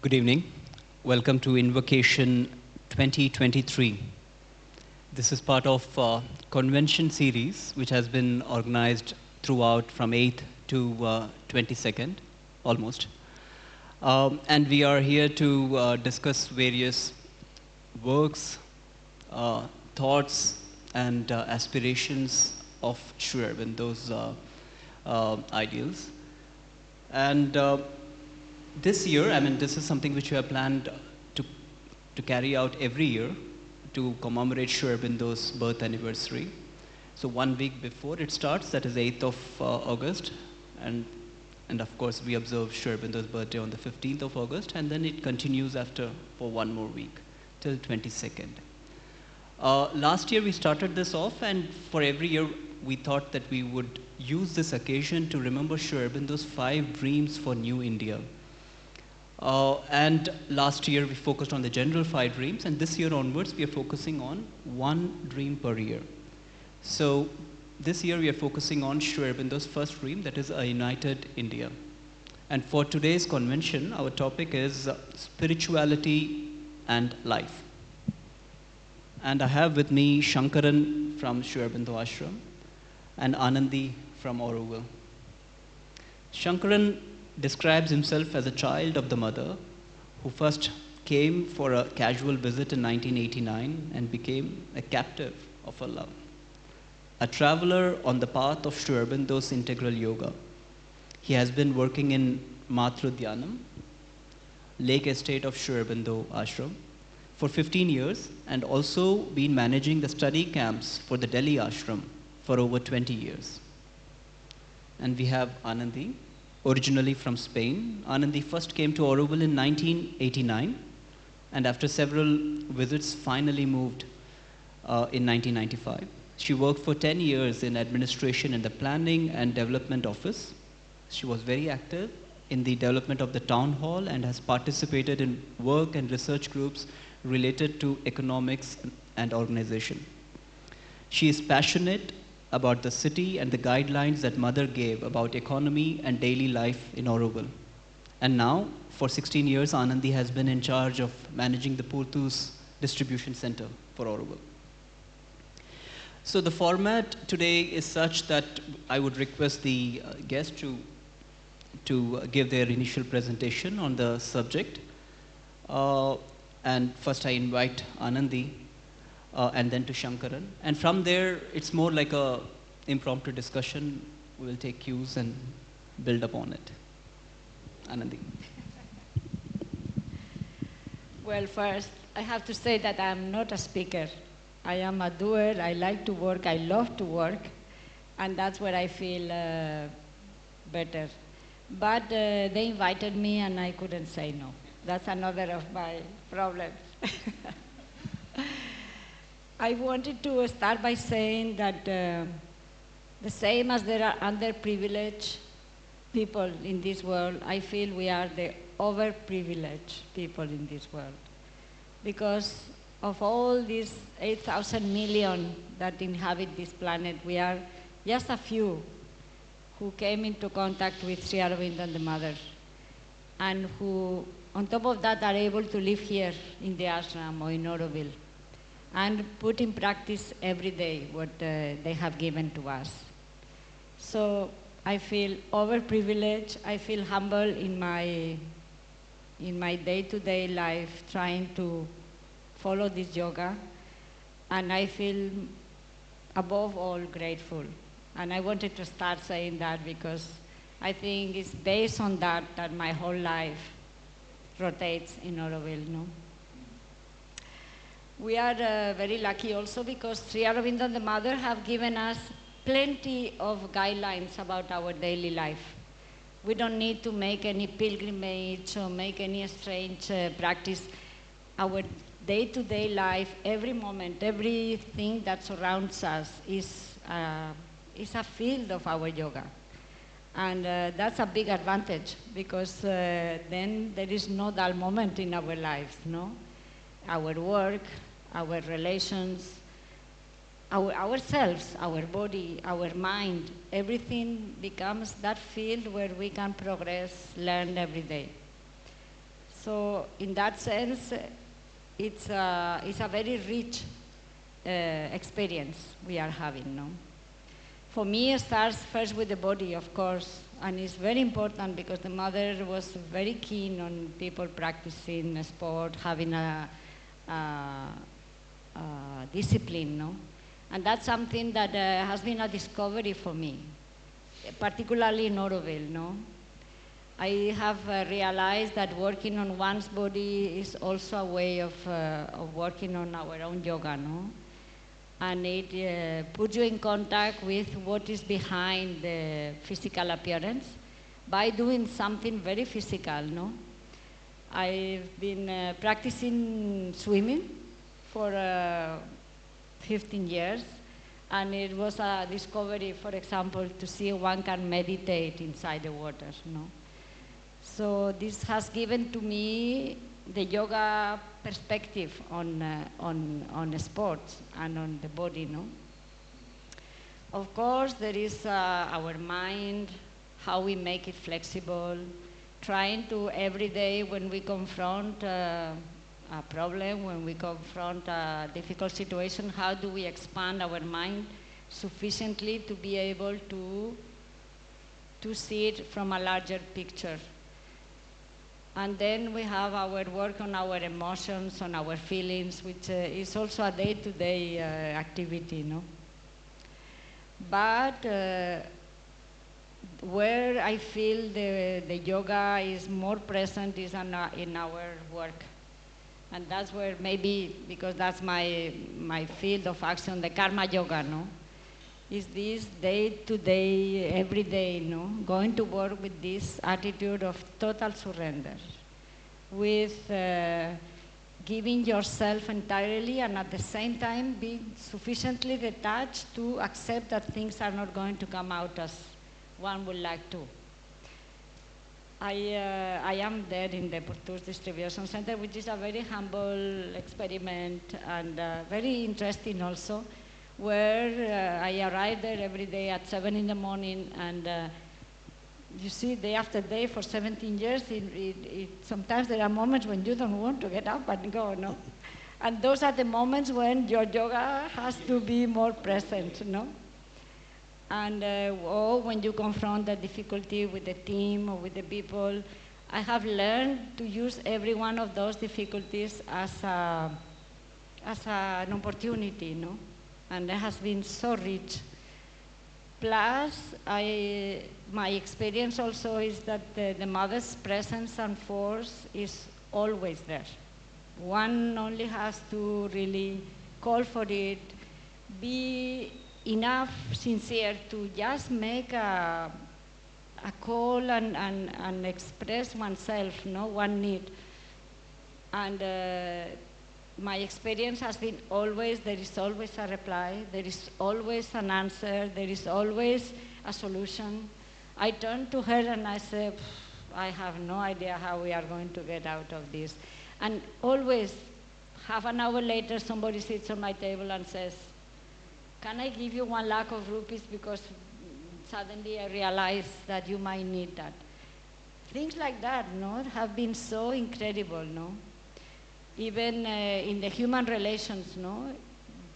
Good evening. Welcome to Invocation 2023. This is part of a convention series which has been organized throughout from 8th to 22nd, almost. And we are here to discuss various works, thoughts, and aspirations of Sri Aurobindo's ideals. And this year, this is something which we have planned to carry out every year to commemorate Sri Aurobindo's birth anniversary. So 1 week before it starts, that is 8th of August, and of course we observe Sri Aurobindo's birthday on the 15th of August, and then it continues after for 1 more week till 22nd. Last year we started this off, and for every year we thought that we would use this occasion to remember Sri Aurobindo's 5 dreams for New India. And last year we focused on the general 5 dreams, and this year onwards we are focusing on 1 dream per year. So this year we are focusing on Sri Aurobindo's first dream, that is a united India. And for today's convention, our topic is spirituality and life. And I have with me Sankaran from Sri Aurobindo Ashram and Anandi from Auroville. Sankaran describes himself as a child of the mother who first came for a casual visit in 1989 and became a captive of her love. A traveler on the path of Sri Aurobindo's integral yoga. He has been working in Maturudyanam, Lake Estate of Sri Aurobindo Ashram, for 15 years, and also been managing the study camps for the Delhi Ashram for over 20 years. And we have Anandi, originally from Spain. Anandi first came to Auroville in 1989, and after several visits finally moved in 1995. She worked for 10 years in administration in the Planning and Development Office. She was very active in the development of the town hall and has participated in work and research groups related to economics and organization. She is passionate about the city and the guidelines that Mother gave about economy and daily life in Auroville. And now, for 16 years, Anandi has been in charge of managing the Pour Tous distribution center for Auroville. So the format today is such that I would request the guests to give their initial presentation on the subject. And first I invite Anandi, and then to Sankaran. And from there, it's more like a impromptu discussion. We will take cues and build upon it. Anandi. Well, first, I have to say that I'm not a speaker. I am a doer. I like to work. I love to work. And that's where I feel better. But they invited me, and I couldn't say no. That's another of my problems. I wanted to start by saying that the same as there are underprivileged people in this world, I feel we are the overprivileged people in this world. Because of all these 8,000 million that inhabit this planet, we are just a few who came into contact with Sri Aurobindo and the Mother, and who, on top of that, are able to live here in the ashram or in Auroville and put in practice every day what they have given to us. So I feel overprivileged. I feel humble in my day-to-day life, trying to follow this yoga, and I feel above all grateful. And I wanted to start saying that because I think it's based on that my whole life rotates in Auroville. No? We are very lucky also because Sri Aurobindo and the Mother have given us plenty of guidelines about our daily life. We don't need to make any pilgrimage or make any strange practice. Our day-to-day life, every moment, everything that surrounds us is a field of our yoga. And that's a big advantage because then there is no dull moment in our lives, no? Our work, our relations, ourselves, our body, our mind, everything becomes that field where we can progress, learn every day. So in that sense, it's a very rich experience we are having, no? For me, it starts first with the body, of course, and it's very important because the mother was very keen on people practicing sport, having a discipline, no? And that's something that has been a discovery for me, particularly in Auroville, no? I have realized that working on one's body is also a way of working on our own yoga, no? And it puts you in contact with what is behind the physical appearance by doing something very physical, no? I've been practicing swimming for 15 years, and it was a discovery, for example, to see one can meditate inside the water, no? So this has given to me the yoga perspective on sports and on the body, no? Of course, there is our mind, how we make it flexible, trying to every day when we confront a problem, when we confront a difficult situation, how do we expand our mind sufficiently to be able to see it from a larger picture. And then we have our work on our emotions, on our feelings, which is also a day-to-day activity, no? But where I feel the yoga is more present is in our work. And that's where maybe, because that's my field of action, the karma yoga, no? Is this day-to-day, every day, no? Going to work with this attitude of total surrender, with giving yourself entirely and at the same time being sufficiently detached to accept that things are not going to come out as one would like to. I am there in the Pour Tous distribution center, which is a very humble experiment and very interesting also, where I arrive there every day at 7 in the morning, and you see, day after day for 17 years, sometimes there are moments when you don't want to get up and go, no? And those are the moments when your yoga has to be more present, no? And or when you confront the difficulty with the team or with the people, I have learned to use every one of those difficulties as an opportunity, no? And it has been so rich. Plus, my experience also is that the mother's presence and force is always there. One only has to really call for it, be enough sincere to just make a call and express oneself, no, one need. And my experience has been there is always a reply, there is always an answer, there is always a solution. I turn to her and I say, I have no idea how we are going to get out of this. And always, half an hour later, somebody sits on my table and says, can I give you 1 lakh of rupees because suddenly I realize that you might need that. Things like that, no, have been so incredible, no? Even in the human relations, no?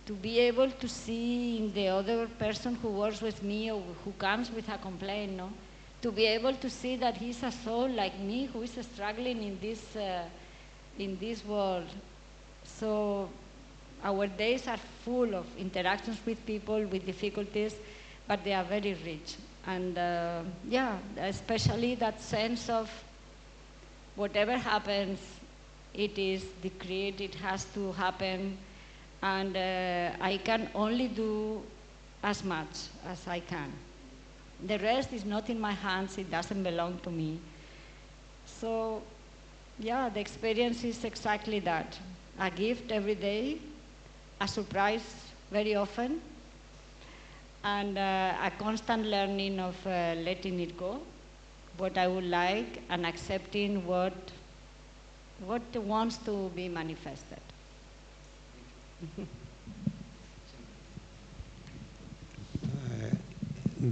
To be able to see in the other person who works with me or who comes with a complaint, no? To be able to see that he's a soul like me who is struggling in this world. So our days are full of interactions with people, with difficulties, but they are very rich. And yeah, especially that sense of whatever happens, it is decreed, it has to happen, and I can only do as much as I can. The rest is not in my hands, it doesn't belong to me. So, yeah, the experience is exactly that. A gift every day, a surprise very often, and a constant learning of letting it go, what I would like, and accepting what wants to be manifested.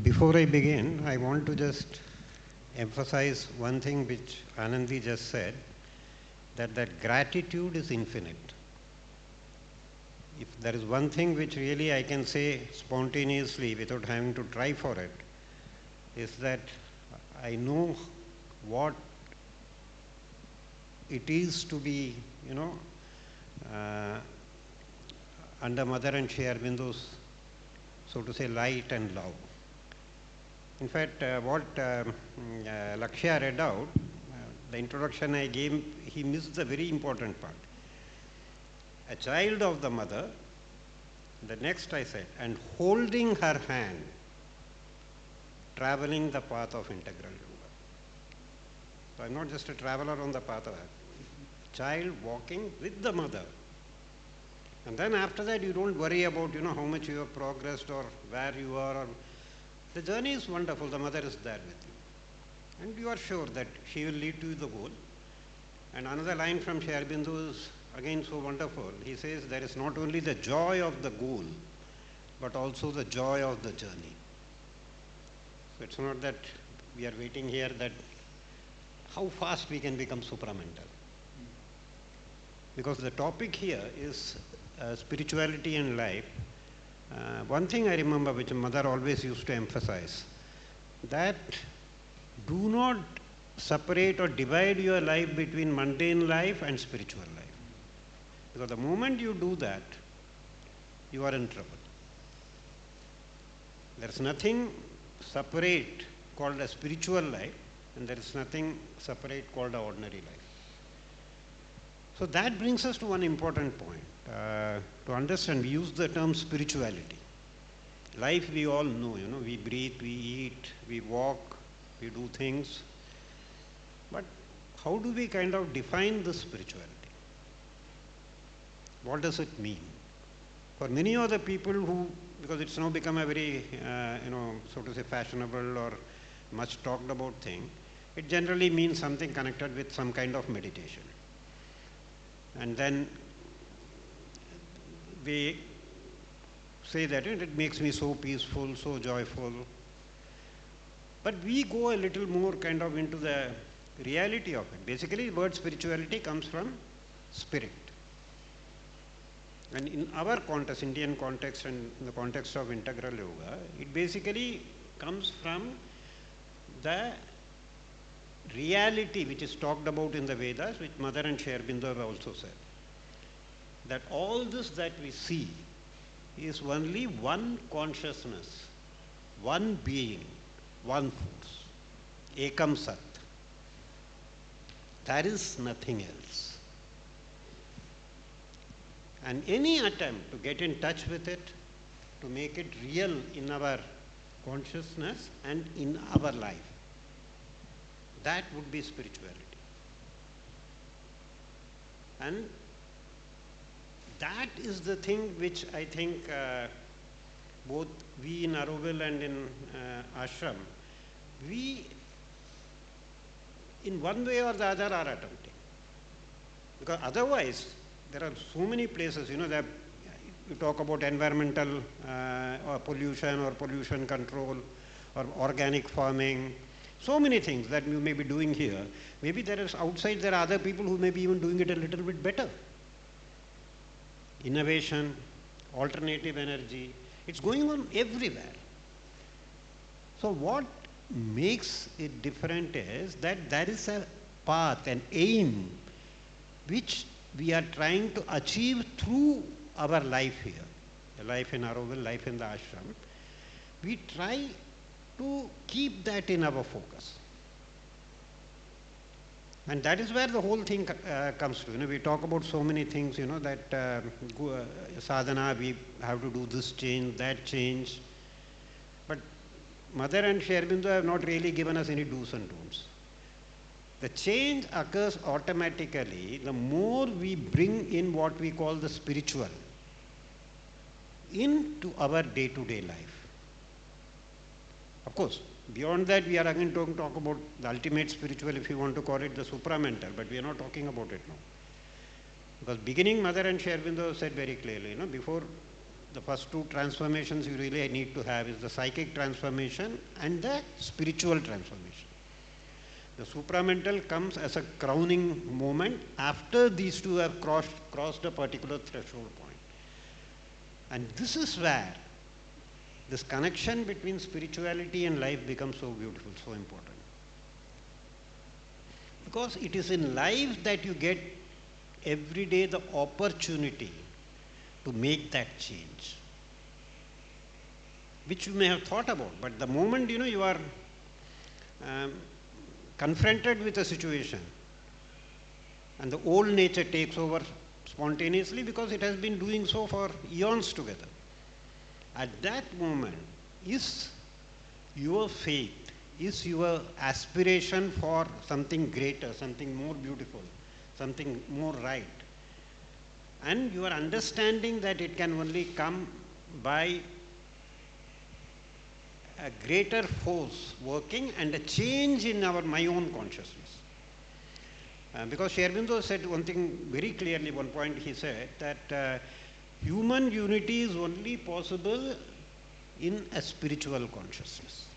Before I begin, I want to just emphasize one thing which Anandi just said. that gratitude is infinite. If there is one thing which really I can say spontaneously without having to try for it, is that I know what it is to be, under Mother and Sri Aurobindo's, so to say, light and love. In fact, what Lakshya read out, the introduction I gave, he missed the very important part. A child of the mother, the next I said, and holding her hand, traveling the path of integral yoga. So I'm not just a traveler on the path of a child walking with the mother. And then after that, you don't worry about, how much you have progressed or where you are. Or the journey is wonderful. The mother is there with you. And you are sure that she will lead to the goal. And another line from Sri Aurobindo is again so wonderful. He says there is not only the joy of the goal, but also the joy of the journey. So it's not that we are waiting here that how fast we can become supramental. Because the topic here is spirituality and life. One thing I remember which mother always used to emphasize, that do not separate or divide your life between mundane life and spiritual life. Because the moment you do that, you are in trouble. There is nothing separate called a spiritual life, and there is nothing separate called an ordinary life. So that brings us to one important point. To understand, we use the term spirituality. Life we all know, we breathe, we eat, we walk, we do things. But how do we kind of define this spirituality? What does it mean? For many of the people who, because it's now become a very, so to say, fashionable or much talked about thing, it generally means something connected with some kind of meditation. And then we say that it makes me so peaceful, so joyful. But we go a little more kind of into the reality of it. Basically, the word spirituality comes from spirit. And in our context, Indian context and in the context of integral yoga, it basically comes from the reality which is talked about in the Vedas, which Mother and Sri Aurobindo have also said. That all this that we see is only one consciousness, one being, one force. Ekam Sat. There is nothing else. And any attempt to get in touch with it, to make it real in our consciousness and in our life, that would be spirituality. And that is the thing which I think both we in Auroville and in Ashram, we in one way or the other are attempting. Because otherwise, there are so many places, that you talk about environmental or pollution control or organic farming, so many things that you may be doing here. Maybe there is outside, there are other people who may be even doing it a little bit better. Innovation, alternative energy, it's going on everywhere. So what makes it different is that there is a path, an aim, which we are trying to achieve through our life here, the life in Auroville, life in the ashram. We try to keep that in our focus. And that is where the whole thing comes to. We talk about so many things, that sadhana, we have to do this change, that change. But Mother and Sri Aurobindo have not really given us any do's and don'ts. The change occurs automatically the more we bring in what we call the spiritual into our day-to-day life. Of course, beyond that, we are again talk about the ultimate spiritual, if you want to call it the supramental, but we are not talking about it now. Because beginning, Mother and Sri Aurobindo said very clearly, before the first two transformations you really need to have is the psychic transformation and the spiritual transformation. The supramental comes as a crowning moment after these two have crossed a particular threshold point. And this is where this connection between spirituality and life becomes so beautiful, so important. Because it is in life that you get every day the opportunity to make that change, which you may have thought about. But the moment you are confronted with a situation and the old nature takes over spontaneously because it has been doing so for eons together, at that moment is your faith, is your aspiration for something greater, something more beautiful, something more right, and your understanding that it can only come by a greater force working and a change in my own consciousness. Because Aurobindo said one thing very clearly, one point he said that human unity is only possible in a spiritual consciousness.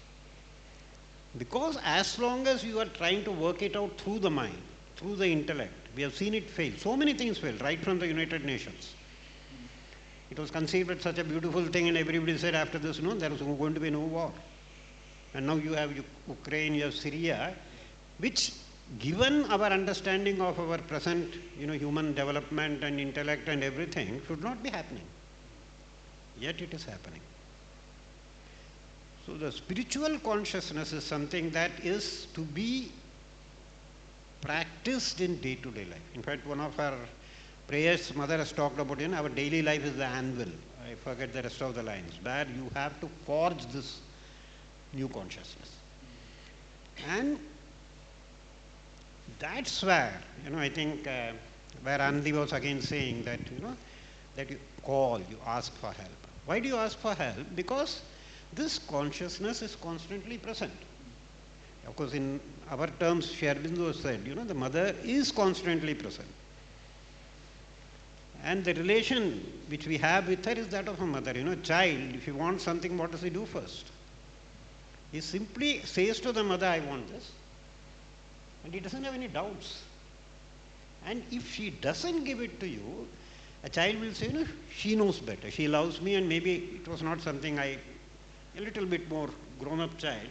Because as long as you are trying to work it out through the mind, through the intellect, we have seen it fail. So many things fail, right from the United Nations. It was conceived as such a beautiful thing and everybody said after this, no, there is going to be no war. And now you have Ukraine, you have Syria, which given our understanding of our present human development and intellect and everything should not be happening. Yet it is happening. So the spiritual consciousness is something that is to be practiced in day-to-day life. In fact, one of our prayers, Mother has talked about, our daily life is the anvil. I forget the rest of the lines, where you have to forge this new consciousness. And that's where, I think, where Anandi was again saying that, that you call, you ask for help. Why do you ask for help? Because this consciousness is constantly present. Of course, in our terms, Aurobindo said, the mother is constantly present. And the relation which we have with her is that of a mother. Child, if he wants something, what does he do first? He simply says to the mother, I want this. And he doesn't have any doubts. And if she doesn't give it to you, a child will say, she knows better. She loves me and maybe it was not something a little bit more grown-up child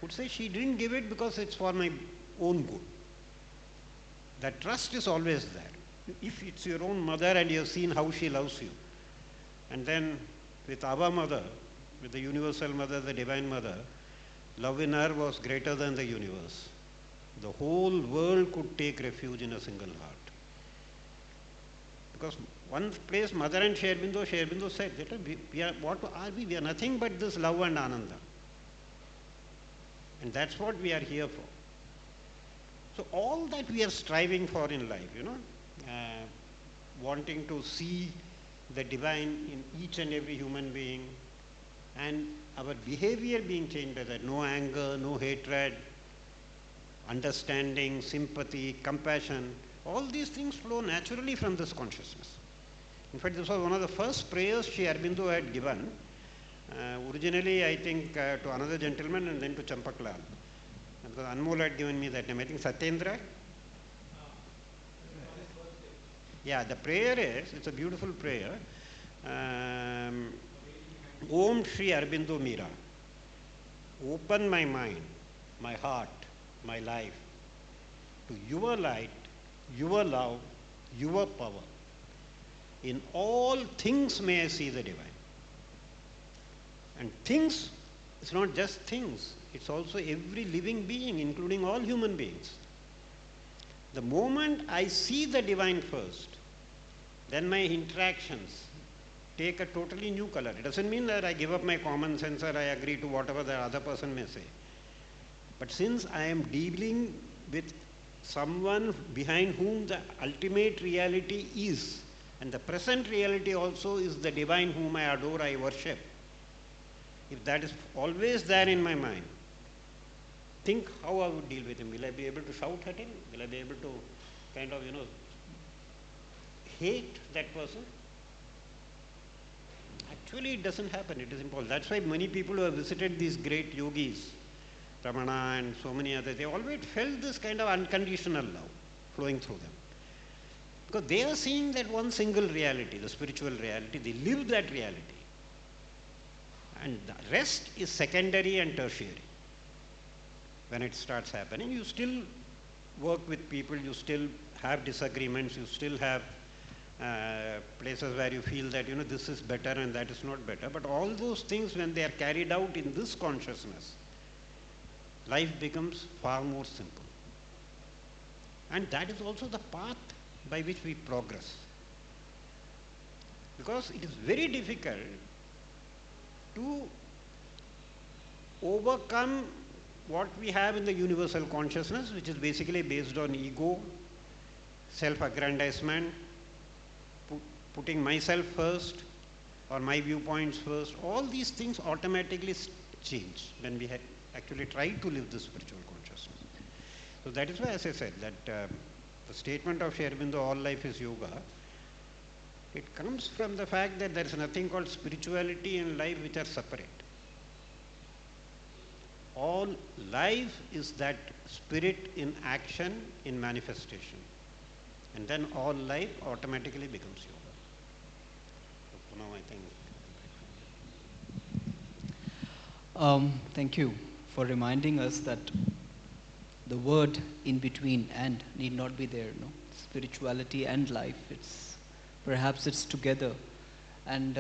would say, she didn't give it because it's for my own good. That trust is always there. If it's your own mother and you have seen how she loves you, and then with our mother, with the universal mother, the divine mother, love in her was greater than the universe. The whole world could take refuge in a single heart. Because one place, Mother and Aurobindo said, that we are, what are we? We are nothing but this love and ananda. And that's what we are here for. So all that we are striving for in life, wanting to see the divine in each and every human being, and our behavior being changed by that, no anger, no hatred, understanding, sympathy, compassion, all these things flow naturally from this consciousness. In fact, this was one of the first prayers Aurobindo had given, originally I think to another gentleman and then to Champaklal. Because Anmol had given me that name, I think Satyendra. Yeah, the prayer is, it's a beautiful prayer. Om Shri Aurobindo Mira. Open my mind, my heart, my life to your light, your love, your power. In all things may I see the divine. And things, it's not just things, it's also every living being, including all human beings. The moment I see the divine first, then my interactions take a totally new color. It doesn't mean that I give up my common sense or I agree to whatever the other person may say. But since I am dealing with someone behind whom the ultimate reality is, and the present reality also is the divine whom I adore, I worship, if that is always there in my mind, think how I would deal with him. Will I be able to shout at him? Will I be able to kind of, hate that person? Actually, it doesn't happen. It is impossible. That's why many people who have visited these great yogis Ramana and so many others, they always felt this kind of unconditional love flowing through them. Because they are seeing that one single reality, the spiritual reality, they live that reality. And the rest is secondary and tertiary. When it starts happening, you still work with people, you still have disagreements, you still have places where you feel that, this is better and that is not better. But all those things, when they are carried out in this consciousness, life becomes far more simple. And that is also the path by which we progress. Because it is very difficult to overcome what we have in the universal consciousness, which is basically based on ego, self-aggrandizement, putting myself first or my viewpoints first. All these things automatically change when we actually try to live the spiritual consciousness. So that is why, as I said, that the statement of Sri Aurobindo, all life is yoga, it comes from the fact that there is nothing called spirituality and life which are separate. All life is that spirit in action, in manifestation. And then all life automatically becomes yoga. So now I think. Thank you for reminding us that the word in between and need not be there. No, spirituality and life. Perhaps it's together, and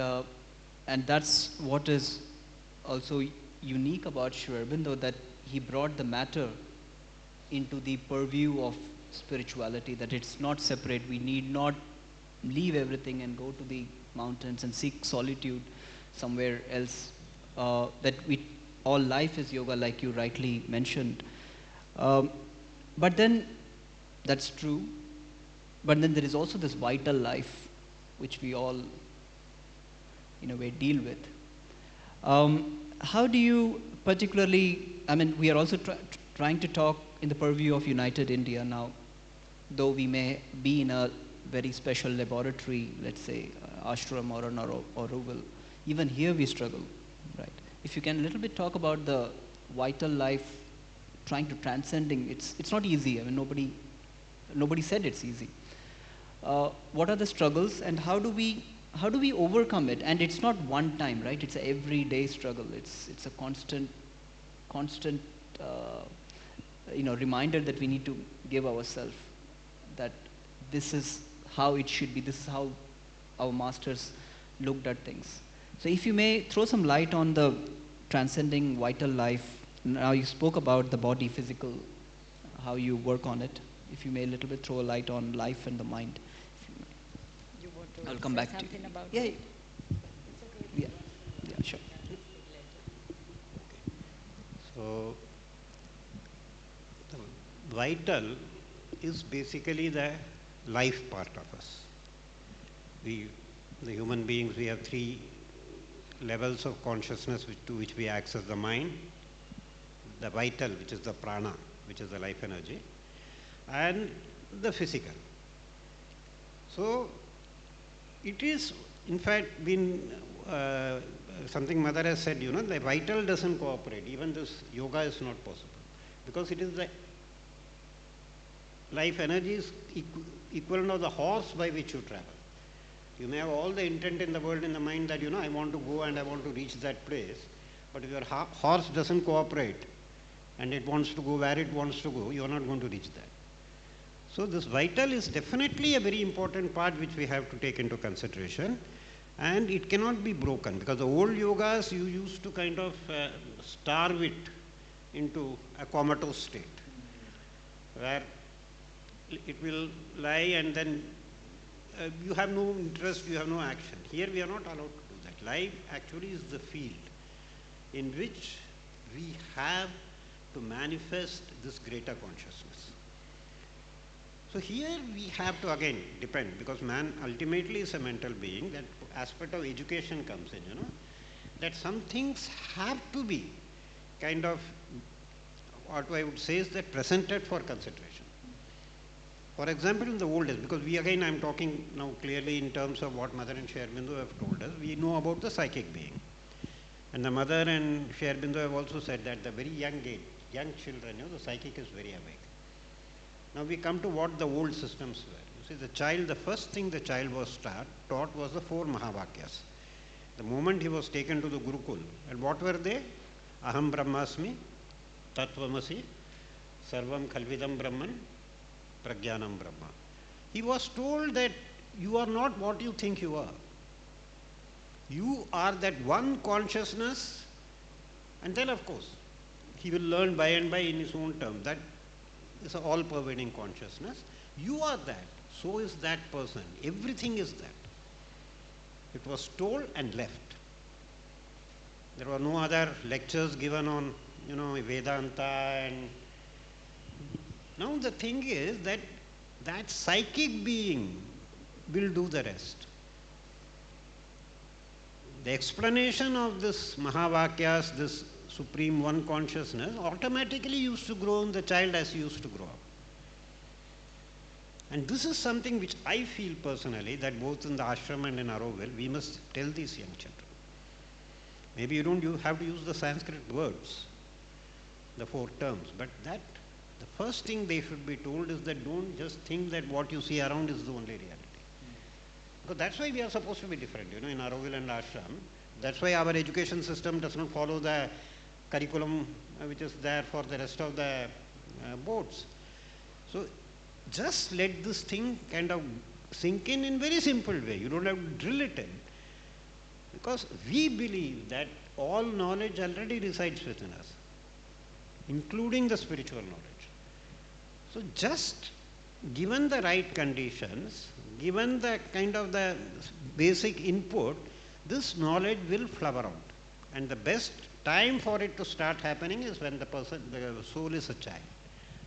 that's what is also unique about Sri Aurobindo, that he brought the matter into the purview of spirituality. That it's not separate. We need not leave everything and go to the mountains and seek solitude somewhere else. That all life is yoga, like you rightly mentioned. But then, that's true. But then there is also this vital life, which we all, in a way, deal with. How do you particularly, we are also trying to talk in the purview of United India now, though we may be in a very special laboratory, let's say, Ashram or an Auroville. Even here we struggle, right? If you can a little bit talk about the vital life, trying to transcending, it's not easy. Nobody said it's easy. What are the struggles, and how do we overcome it? And it's not one time, right? It's an everyday struggle. It's a constant reminder that we need to give ourselves that this is how it should be. This is how our masters looked at things. So if you may throw some light on the transcending vital life. Now you spoke about the body, physical, how you work on it. If you may a little bit throw a light on life and the mind. You want to I'll come back to you. About yeah, it? yeah, yeah, sure. So, the vital is basically the life part of us. The human beings, we have three levels of consciousness to which we access the mind. The vital, which is the prana, which is the life energy, and the physical. So, it is in fact been something Mother has said, the vital doesn't cooperate. Even this yoga is not possible. Because it is the life energy is equivalent of the horse by which you travel. You may have all the intent in the world in the mind that, I want to go and I want to reach that place. But if your horse doesn't cooperate and it wants to go where it wants to go, you are not going to reach that. So this vital is definitely a very important part which we have to take into consideration, and it cannot be broken, because the old yogas you used to kind of starve it into a comatose state where it will lie and then you have no interest, you have no action. Here we are not allowed to do that. Life actually is the field in which we have to manifest this greater consciousness. So here we have to again depend, because man ultimately is a mental being. That aspect of education comes in, that some things have to be kind of, what I would say is that presented for consideration. For example, in the old days, because I am talking now clearly in terms of what Mother and Sri Aurobindo have told us, we know about the psychic being. And the Mother and Sri Aurobindo have also said that at the very young age, young children, the psychic is very awake. Now we come to what the old systems were. You see, the child, the first thing the child was taught was the 4 Mahavakyas. The moment he was taken to the Gurukul, and what were they? Aham Brahmasmi, Tattvamasi, Sarvam Khalvidam Brahman, Prajnanam Brahma. He was told that you are not what you think you are. You are that one consciousness, and then of course, he will learn by and by in his own terms. That is an all-pervading consciousness. You are that. So is that person. Everything is that. It was told and left. There were no other lectures given on, Vedanta and... Now the thing is that that psychic being will do the rest. The explanation of this Mahavakyas, this Supreme One Consciousness, automatically used to grow in the child as he used to grow up. And this is something which I feel personally that both in the ashram and in Auroville, we must tell these young children. Maybe you have to use the Sanskrit words, the 4 terms, but that the first thing they should be told is that don't just think that what you see around is the only reality. Because that's why we are supposed to be different, in Auroville and ashram. That's why our education system does not follow the curriculum which is there for the rest of the boards. So just let this thing kind of sink in very simple way. You don't have to drill it in. Because we believe that all knowledge already resides within us, including the spiritual knowledge. So just given the right conditions, given the kind of the basic input, this knowledge will flower out. And the best time for it to start happening is when the soul is a child.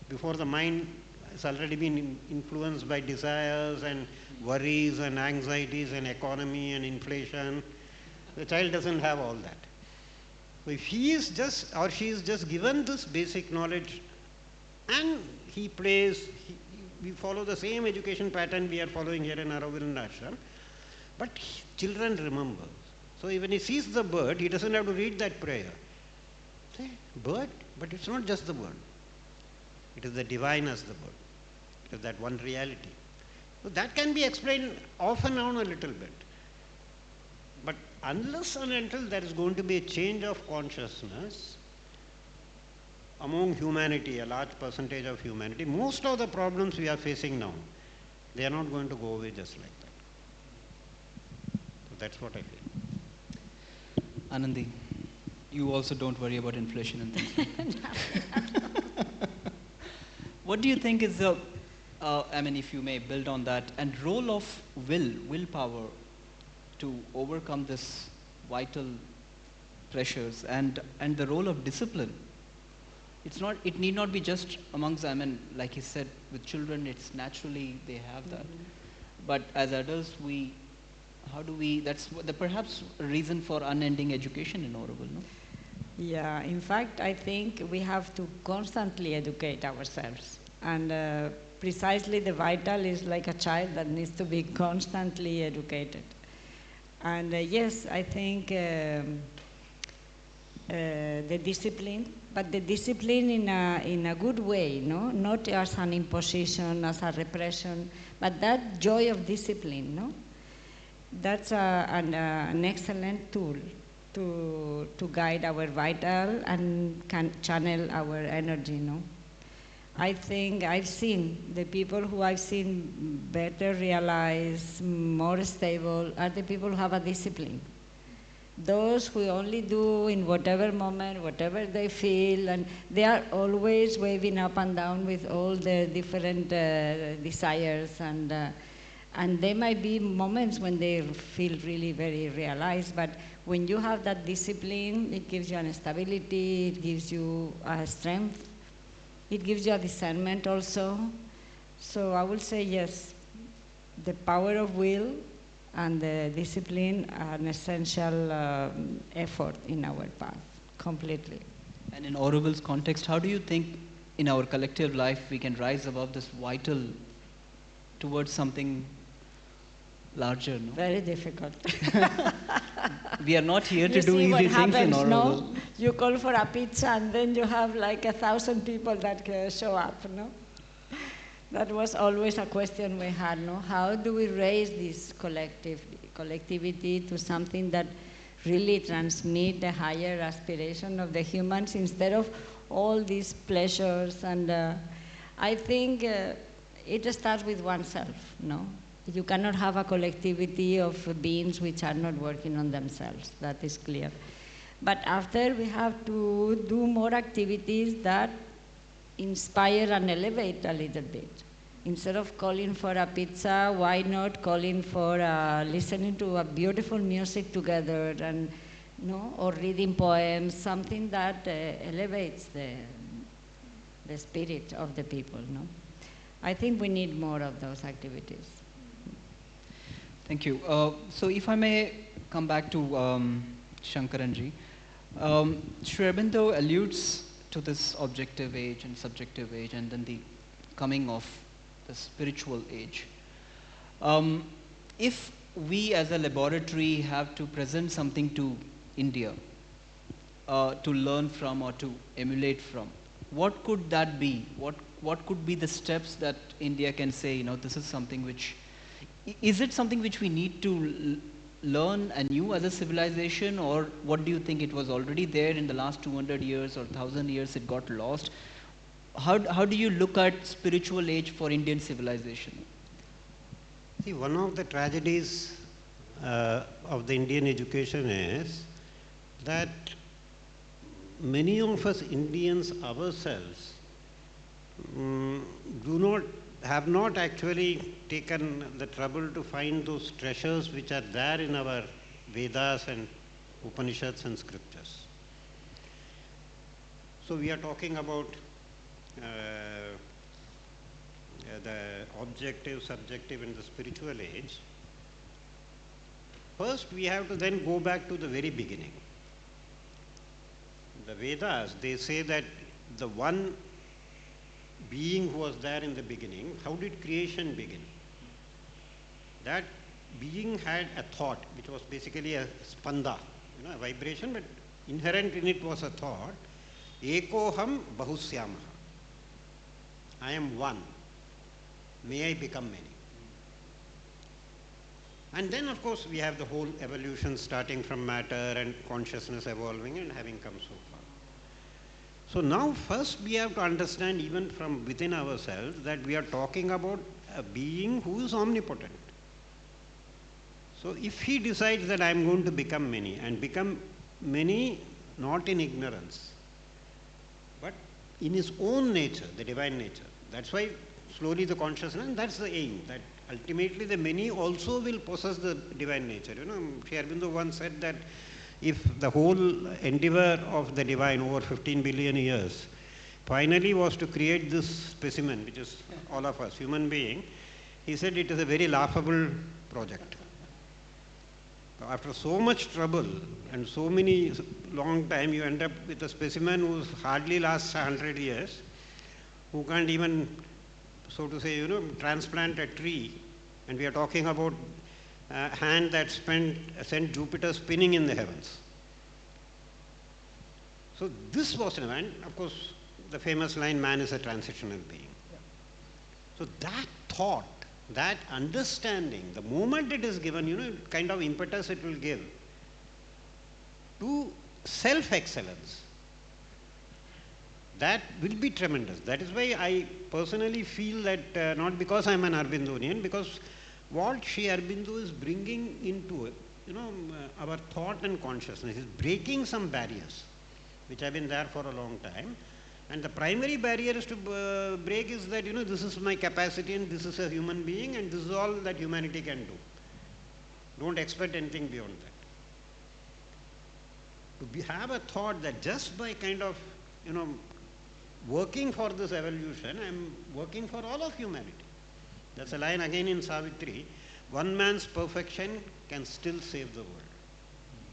Before the mind has already been influenced by desires and worries and anxieties and economy and inflation. The child doesn't have all that. So if he is just or she is just given this basic knowledge and he plays, we follow the same education pattern we are following here in Auroville and Ashram, but children remember. So even he sees the bird, he doesn't have to read that prayer. Say, bird, but it's not just the bird. It is the divine as the bird. It is that one reality. So that can be explained off and on a little bit. But unless and until there is going to be a change of consciousness among humanity, a large percentage of humanity, most of the problems we are facing now, they are not going to go away just like that. So that's what I feel. Anandi, you also don't worry about inflation and things like that. What do you think is the, if you may build on that, and role of willpower to overcome this vital pressures and the role of discipline? It need not be just amongst, like he said, with children, it's naturally they have that. But as adults, that's perhaps a reason for unending education in Auroville, no? Yeah, in fact, I think we have to constantly educate ourselves. And precisely the vital is like a child that needs to be constantly educated. And yes, I think the discipline, but the discipline in a good way, no? Not as an imposition, as a repression, but that joy of discipline, no? That's an excellent tool to guide our vital and can channel our energy, no? I think I've seen the people who I've seen better realized, more stable, are the people who have a discipline. Those who only do in whatever moment, whatever they feel, and they are always waving up and down with all the different desires, and there might be moments when they feel really very realized, but when you have that discipline, it gives you an stability, it gives you a strength, it gives you a discernment also. So I would say yes, the power of will and the discipline are an essential effort in our path, completely. And in Auroville's context, how do you think in our collective life we can rise above this vital towards something larger? No? Very difficult. We are not here to You do see what easy things in happens, no? Auroville. You call for a pizza and then you have like 1,000 people that show up, no? That was always a question we had, no? How do we raise this collectivity to something that really transmit the higher aspiration of the humans instead of all these pleasures? And I think it starts with oneself, no? You cannot have a collectivity of beings which are not working on themselves, that is clear. But after we have to do more activities that inspire and elevate a little bit. Instead of calling for a pizza, why not calling for listening to a beautiful music together, and or reading poems, something that elevates the spirit of the people. No, I think we need more of those activities. Thank you. So if I may come back to Sankaranji, Sri Aurobindo alludes to this objective age and subjective age, and then the coming of the spiritual age. If we as a laboratory have to present something to India, to learn from or to emulate from, what could that be? What could be the steps that India can say, this is something which, is it something which we need to learn anew as a civilization, or what do you think, it was already there in the last 200 years or 1000 years, it got lost? How do you look at spiritual age for Indian civilization? See, one of the tragedies of the Indian education is that many of us Indians ourselves have not actually taken the trouble to find those treasures which are there in our Vedas and Upanishads and scriptures. So we are talking about the objective, subjective and the spiritual age. First we have to then go back to the very beginning. The Vedas, they say that the one being who was there in the beginning, how did creation begin? That being had a thought, which was basically a spanda, a vibration, but inherent in it was a thought. Ekoham bahusyamaha. I am one. May I become many. And then, of course, we have the whole evolution starting from matter and consciousness evolving and having come so far. So now first we have to understand, even from within ourselves, that we are talking about a being who is omnipotent. So if he decides that I am going to become many, and become many not in ignorance, but in his own nature, the divine nature. That's why slowly the consciousness, and that's the aim, that ultimately the many also will possess the divine nature. Sri Aurobindo once said that if the whole endeavor of the divine over 15 billion years finally was to create this specimen, which is all of us, human being, he said it is a very laughable project. After so much trouble and so many long time, you end up with a specimen who hardly lasts 100 years, who can't even, so to say, transplant a tree, and we are talking about a hand that sent Jupiter spinning in the heavens. So this was, and of course, the famous line, man is a transitional being. Yeah. So that thought, that understanding, the moment it is given, kind of impetus it will give to self-excellence, that will be tremendous. That is why I personally feel that, not because I am an Aurobindonian, because what Sri Aurobindo is bringing into it, our thought and consciousness is breaking some barriers which have been there for a long time. And the primary barrier is to break is that, this is my capacity and this is a human being and this is all that humanity can do. Don't expect anything beyond that. To have a thought that just by kind of, working for this evolution, I am working for all of humanity. That's a line again in Savitri. One man's perfection can still save the world.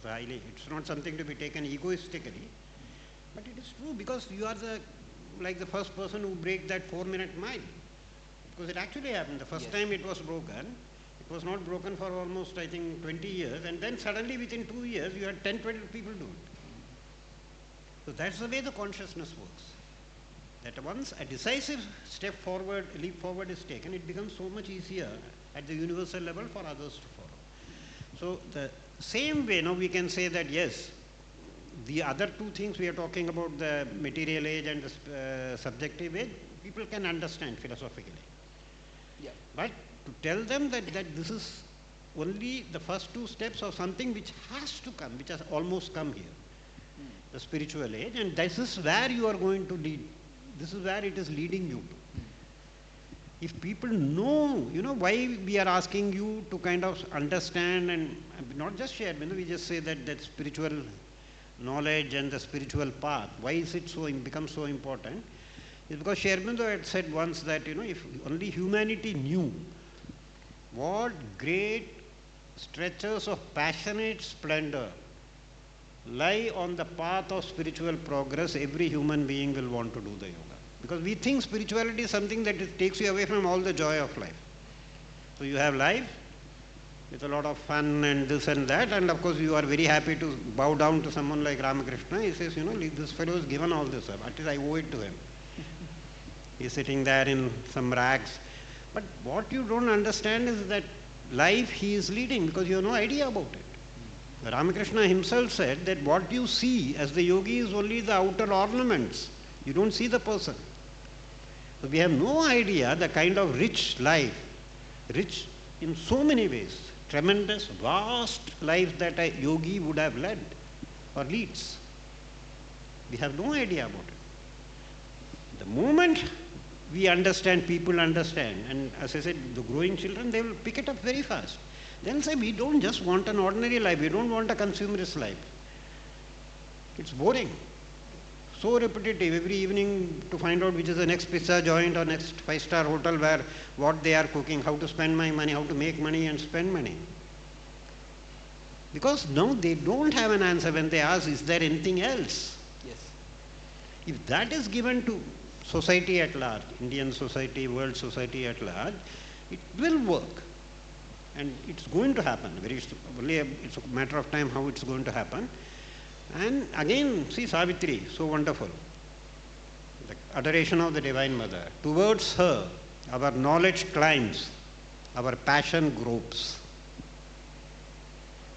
It's not something to be taken egoistically, but it is true, because you are like the first person who break that 4-minute mile. Because it actually happened. The first time it was broken, It was not broken for almost, I think, 20 years, and then suddenly within 2 years you had 10, 20 people do it. So that's the way the consciousness works. That once a decisive step forward, leap forward is taken, it becomes so much easier at the universal level for others to follow. So the same way, now we can say that yes, the other two things we are talking about, the material age and the subjective age, people can understand philosophically. Yeah. But to tell them that this is only the first two steps of something which has to come, which has almost come here, the spiritual age, and this is where you are going to lead. This is where it is leading you to. If people know, why we are asking you to kind of understand and not just share, we just say that spiritual knowledge and the spiritual path, why is it become so important? Is because Sri Aurobindo had said once that, if only humanity knew what great stretches of passionate splendor lie on the path of spiritual progress, every human being will want to do the yoga. Because we think spirituality is something that it takes you away from all the joy of life. So you have life with a lot of fun and this and that, and of course you are very happy to bow down to someone like Ramakrishna. He says, this fellow has given all this up. At least I owe it to him. He's sitting there in some rags. But what you don't understand is that life he is leading because you have no idea about it. Ramakrishna himself said that what you see as the yogi is only the outer ornaments. You don't see the person. So we have no idea the kind of rich life, rich in so many ways, tremendous, vast life that a yogi would have led or leads. We have no idea about it. The moment we understand, people understand, and as I said, the growing children, they will pick it up very fast. They'll say, we don't just want an ordinary life, we don't want a consumerist life. It's boring. So repetitive, every evening to find out which is the next pizza joint or next 5-star hotel where what they are cooking, how to spend my money, how to make money and spend money. Because now they don't have an answer when they ask, is there anything else? Yes. If that is given to society at large, Indian society, world society at large, it will work. And it's going to happen. It's a matter of time how it's going to happen. And again, see Savitri, so wonderful. The adoration of the Divine Mother. Towards her, our knowledge climbs, our passion gropes.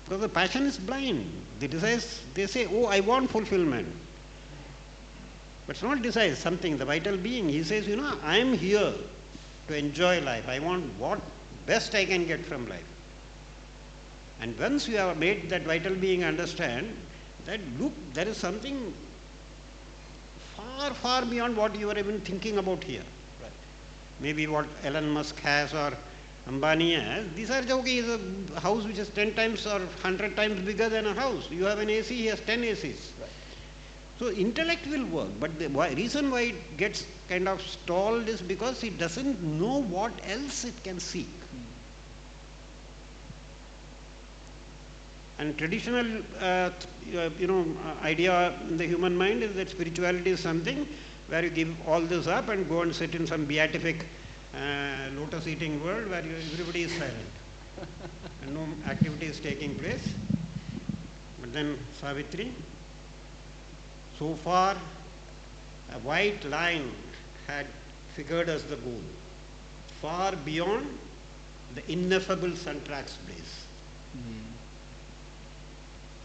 Because the passion is blind. They say, oh, I want fulfillment. But it's not desire, something, the vital being. He says, I am here to enjoy life. I want what best I can get from life. And once you have made that vital being understand that, look, there is something far, far beyond what you are even thinking about here. Right. Maybe what Elon Musk has or Ambani has. These are okay, is a house which is 10 times or 100 times bigger than a house. You have an AC, he has 10 ACs. Right. So intellect will work, but the reason why it gets kind of stalled is because it doesn't know what else it can seek. And traditional, idea in the human mind is that spirituality is something where you give all this up and go and sit in some beatific, lotus-eating world where everybody is silent and no activity is taking place. But then Savitri, so far a white line had figured as the goal. Far beyond, the ineffable sun tracks blaze.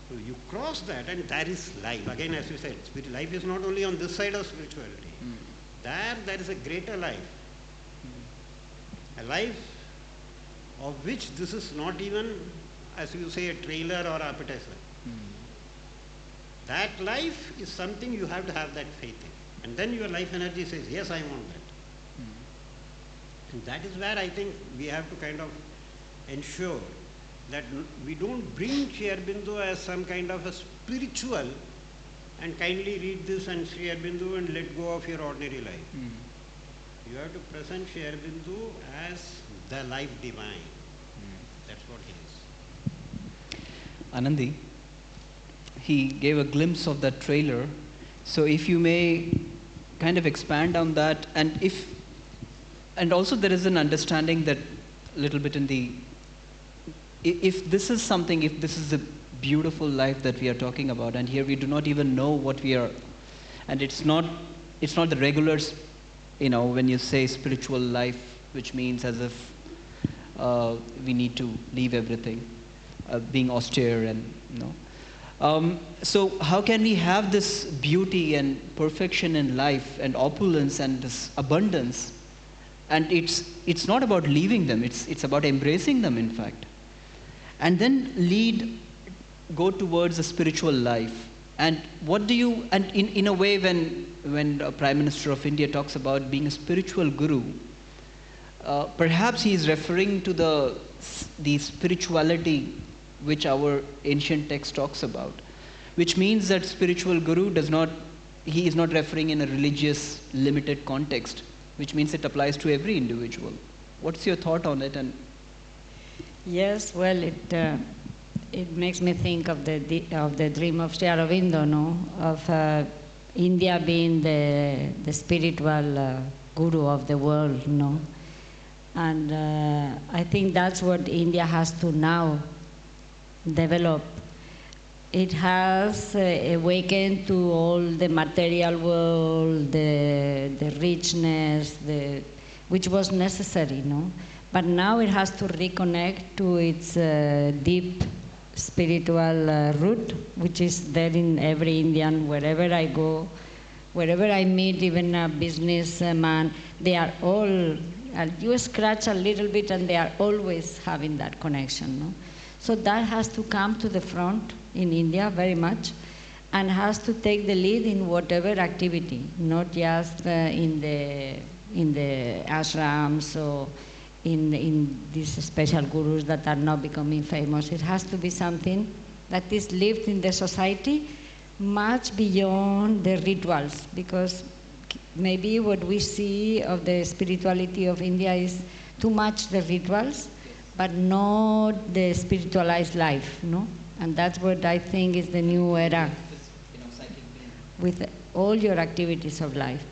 So you cross that and there is life. Again, as you said, life is not only on this side of spirituality. There is a greater life. A life of which this is not even, as you say, a trailer or appetizer. That life is something you have to have that faith in. And then your life energy says, yes, I want that. And that is where I think we have to kind of ensure that we don't bring Sri Aurobindo as some kind of a spiritual and kindly read this and Sri Aurobindo and let go of your ordinary life. You have to present Sri Aurobindo as the life divine. That's what he is. Anandi, he gave a glimpse of that trailer. So if you may kind of expand on that, and also there is an understanding that a little bit in the if this is something, if this is a beautiful life that we are talking about, and here we do not even know what we are, and it's not the regular, when you say spiritual life, which means as if we need to leave everything, being austere and so how can we have this beauty and perfection in life and opulence and this abundance, and it's not about leaving them, it's about embracing them, in fact, and then go towards a spiritual life. And what do you, and in a way, when the Prime Minister of India talks about being a spiritual guru, perhaps he is referring to the spirituality which our ancient text talks about, which means that spiritual guru he is not referring in a religious limited context, which means it applies to every individual. What's your thought on it? And yes, well, it makes me think of the dream of Sri Aurobindo, of India being the spiritual guru of the world, and I think that's what India has to now develop. It has awakened to all the material world, the richness, which was necessary, But now it has to reconnect to its deep spiritual root, which is there in every Indian. Wherever I go, wherever I meet even a businessman, they are all, you scratch a little bit and they are always having that connection. So that has to come to the front in India very much, and has to take the lead in whatever activity, not just in the ashrams or in these special gurus that are now becoming famous. It has to be something that is lived in the society much beyond the rituals, because maybe what we see of the spirituality of India is too much the rituals, but not the spiritualized life, And that's what I think is the new era with all your activities of life.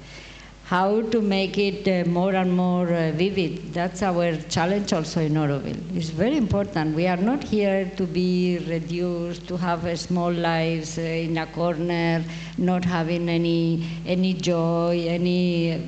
How to make it more and more vivid. That's our challenge also in Auroville. It's very important. We are not here to be reduced, to have small lives in a corner, not having any joy, any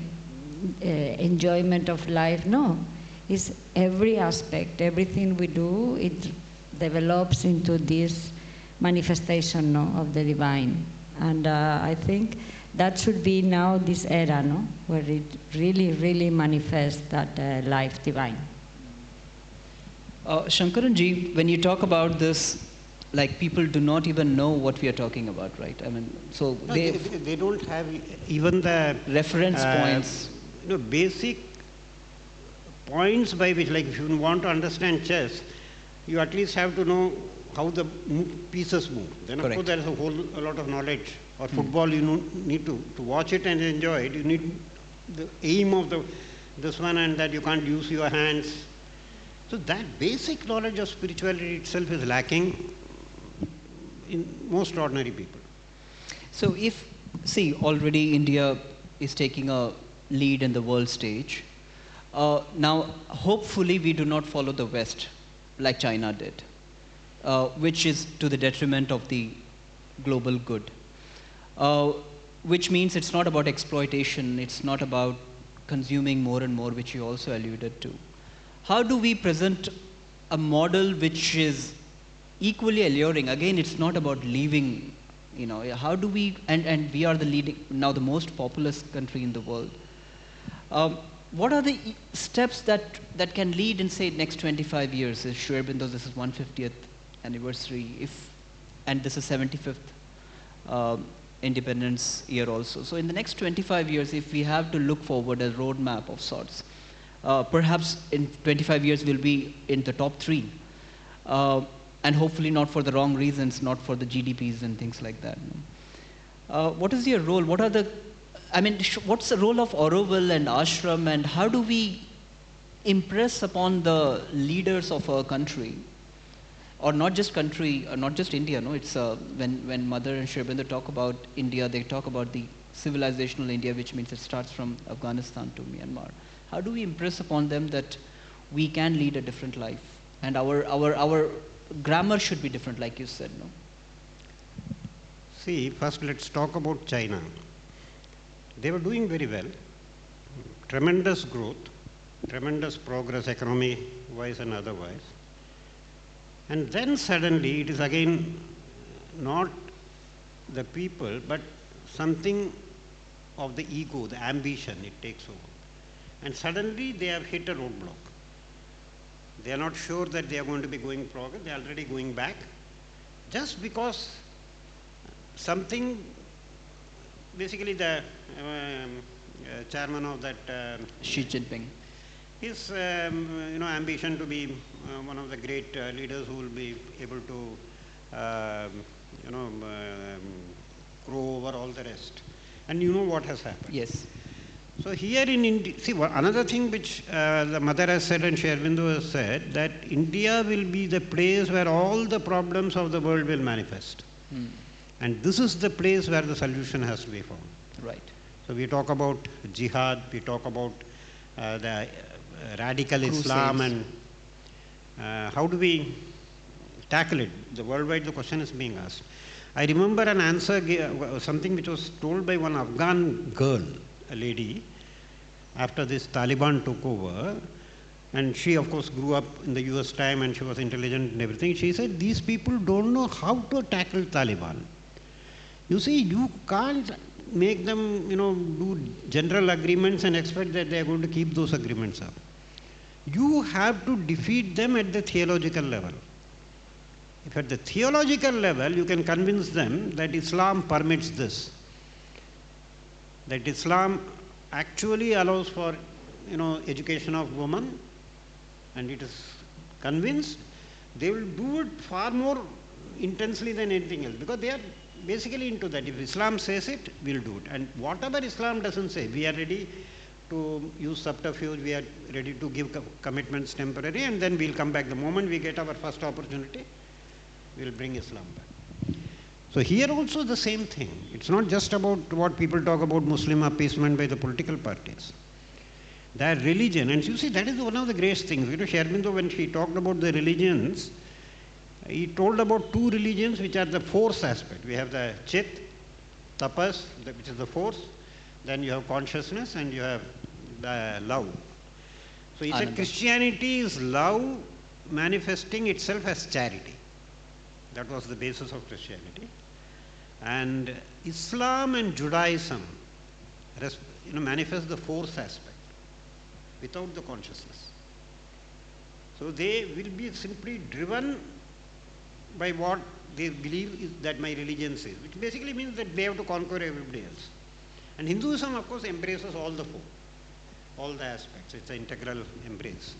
enjoyment of life. No. It's every aspect, everything we do, it develops into this manifestation of the divine. And I think that should be now this era, where it really, really manifests that life divine. Sankaran ji, when you talk about this, like people do not even know what we are talking about, right? I mean, so no, they don't have even the reference points. Basic points by which, like if you want to understand chess, you at least have to know how the pieces move. Then of course there is a lot of knowledge. Or football, you need to watch it and enjoy it. You need the aim of this one, and that you can't use your hands. So that basic knowledge of spirituality itself is lacking in most ordinary people. So already India is taking a lead in the world stage. Now, hopefully we do not follow the West like China did, which is to the detriment of the global good. Which means it's not about exploitation, it's not about consuming more and more, which you also alluded to. How do we present a model which is equally alluring? Again, it's not about leaving, how do we, and we are the most populous country in the world. What are the steps that can lead in, say, next 25 years? Sri Aurobindo, this is 150th anniversary, and this is 75th independence year also. So in the next 25 years, if we have to look forward a roadmap of sorts, perhaps in 25 years we'll be in the top 3. And hopefully not for the wrong reasons, not for the GDPs and things like that. What is your role? What's the role of Auroville and Ashram, and how do we impress upon the leaders of our country, or not just country, or not just India, it's when Mother and Sri Aurobindo talk about India, they talk about the civilizational India, which means it starts from Afghanistan to Myanmar. How do we impress upon them that we can lead a different life And our grammar should be different, like you said, no? See, first let's talk about China. They were doing very well, tremendous growth, tremendous progress economy-wise and otherwise. And then suddenly it is again not the people, but something of the ego, the ambition, it takes over. And suddenly they have hit a roadblock. They are not sure that they are going to be going progress, they are already going back. Just because something, basically the chairman of that Xi Jinping. his ambition to be one of the great leaders who will be able to grow over all the rest. And you know what has happened. Yes. So here in India, see another thing which the mother has said and Sri Aurobindo has said, that India will be the place where all the problems of the world will manifest. And this is the place where the solution has to be found. Right. So we talk about jihad, we talk about the radical Crusades. Islam, and how do we tackle it? The worldwide the question is being asked. I remember an answer, something which was told by one Afghan girl, a lady, after this Taliban took over, and she of course grew up in the US time and she was intelligent and everything. She said, these people don't know how to tackle Taliban. You see, you can't make them, do general agreements and expect that they are going to keep those agreements up. You have to defeat them at the theological level. If at the theological level you can convince them that Islam permits this, that Islam actually allows for, education of women, and it is convinced, they will do it far more intensely than anything else, because they are basically into that. If Islam says it, we'll do it. And whatever Islam doesn't say, we are ready to use subterfuge, we are ready to give commitments temporary, and then we'll come back. The moment we get our first opportunity, we'll bring Islam back. So here also the same thing. It's not just about what people talk about Muslim appeasement by the political parties. Their religion, and you see that is one of the great things. Sri Aurobindo, when she talked about the religions, he told about two religions which are the force aspect. We have the chit, tapas, which is the force, then you have consciousness, and you have the love. So he said Anandi. Christianity is love manifesting itself as charity. That was the basis of Christianity. And Islam and Judaism manifest the force aspect without the consciousness. So they will be simply driven by what they believe is that my religion says, which basically means that they have to conquer everybody else. And Hinduism, of course, embraces all the four, all the aspects. It's an integral embrace.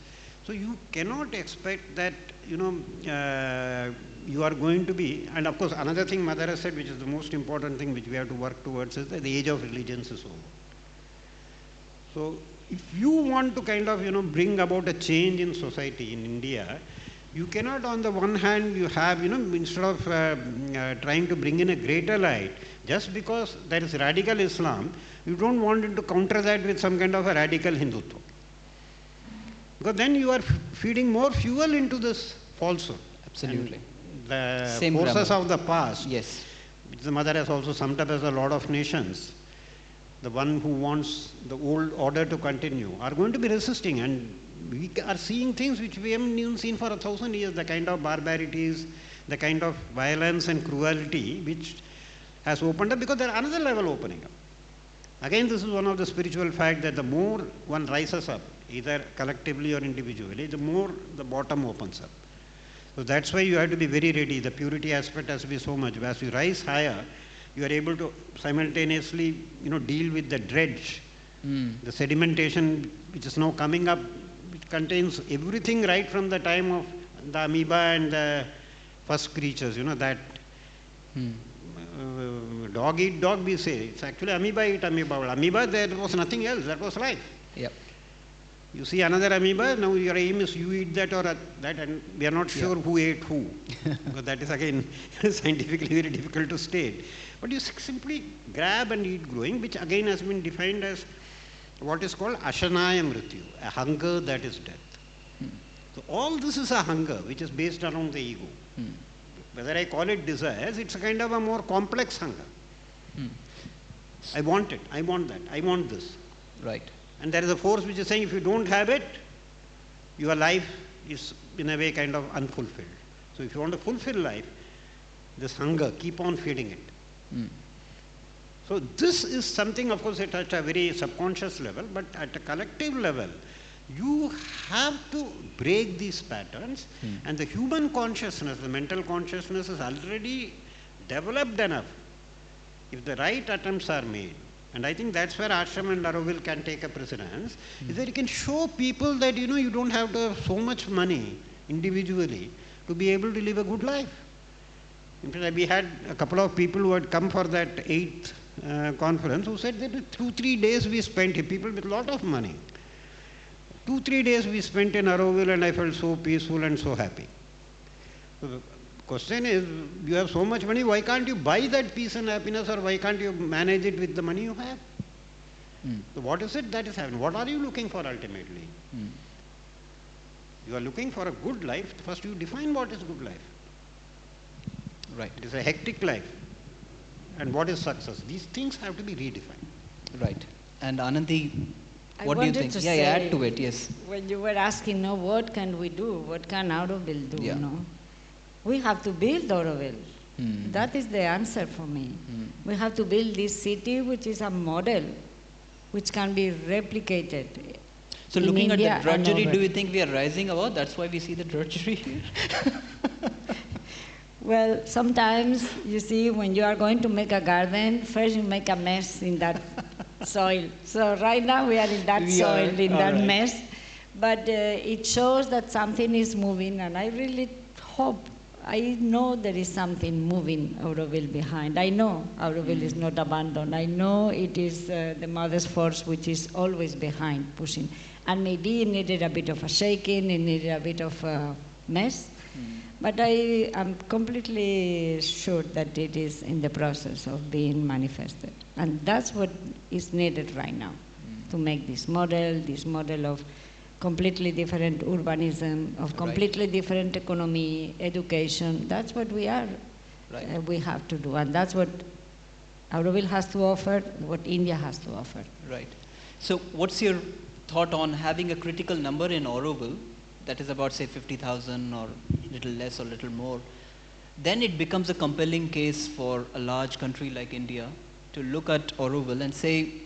So you cannot expect that, you are going to be, and of course another thing Mother has said, which is the most important thing which we have to work towards, is that the age of religions is over. So if you want to kind of, bring about a change in society in India, you cannot on the one hand you have, instead of trying to bring in a greater light, just because there is radical Islam, you don't want to counter that with some kind of a radical Hindutva. Because then you are feeding more fuel into this falsehood. Absolutely. And the Same forces grammar. of the past, Yes. which the Mother has also summed up as a Lord of Nations, the one who wants the old order to continue, are going to be resisting. And we are seeing things which we haven't even seen for 1,000 years, the kind of barbarities, the kind of violence and cruelty which has opened up, because there are another level opening up. Again, this is one of the spiritual facts, that the more one rises up, either collectively or individually, the more the bottom opens up. So that's why you have to be very ready. The purity aspect has to be so much. As you rise higher, you are able to simultaneously, deal with the dredge, the sedimentation which is now coming up, which contains everything right from the time of the amoeba and the first creatures, that dog eat dog, we say. It's actually amoeba eat amoeba. Well, amoeba, there was nothing else. That was life. Yep. You see another amoeba, now your aim is you eat that or that, and we are not sure who ate who. Because that is again scientifically very difficult to state. But you simply grab and eat growing, which again has been defined as what is called ashanaya mrityu, a hunger that is death. So all this is a hunger which is based around the ego. Whether I call it desires, it's a kind of a more complex hunger. I want it, I want that, I want this. Right. And there is a force which is saying if you don't have it, your life is in a way kind of unfulfilled. So if you want to fulfill life, this hunger, keep on feeding it. So this is something, of course, at a very subconscious level, but at a collective level, you have to break these patterns, and the human consciousness, the mental consciousness is already developed enough. If the right attempts are made, and I think that's where Ashram and Auroville can take a precedence, is that you can show people that, you don't have to have so much money individually to be able to live a good life. In fact, we had a couple of people who had come for that 8th conference who said that 2-3 days we spent, people with a lot of money. 2-3 days we spent in Auroville and I felt so peaceful and so happy. So the question is, you have so much money, why can't you buy that peace and happiness, or why can't you manage it with the money you have? So what is it that is happening? What are you looking for ultimately? You are looking for a good life. First you define what is good life. Right. It is a hectic life. And what is success? These things have to be redefined. Right. And Anandi, I what do you wanted think? to Yeah, say, add to it, yes. When you were asking, what can we do? What can Auroville do? Yeah. We have to build Auroville. That is the answer for me. We have to build this city which is a model which can be replicated. So in looking India at the drudgery, and do over. you think we are rising above? That's why we see the drudgery here? Well, sometimes, you see, when you are going to make a garden, first you make a mess in that soil. So right now we are in that soil, in that mess. But it shows that something is moving, and I really hope, I know there is something moving Auroville behind. I know Auroville is not abandoned. I know it is the mother's force which is always behind, pushing. And maybe it needed a bit of a shaking, it needed a bit of a mess. But I am completely sure that it is in the process of being manifested. And that's what is needed right now, to make this model of completely different urbanism, of completely different economy, education. That's what we are. Right. We have to do. And that's what Auroville has to offer, what India has to offer. Right. So what's your thought on having a critical number in Auroville, that is about, say, 50,000 or little less or little more? Then it becomes a compelling case for a large country like India to look at Auroville and say,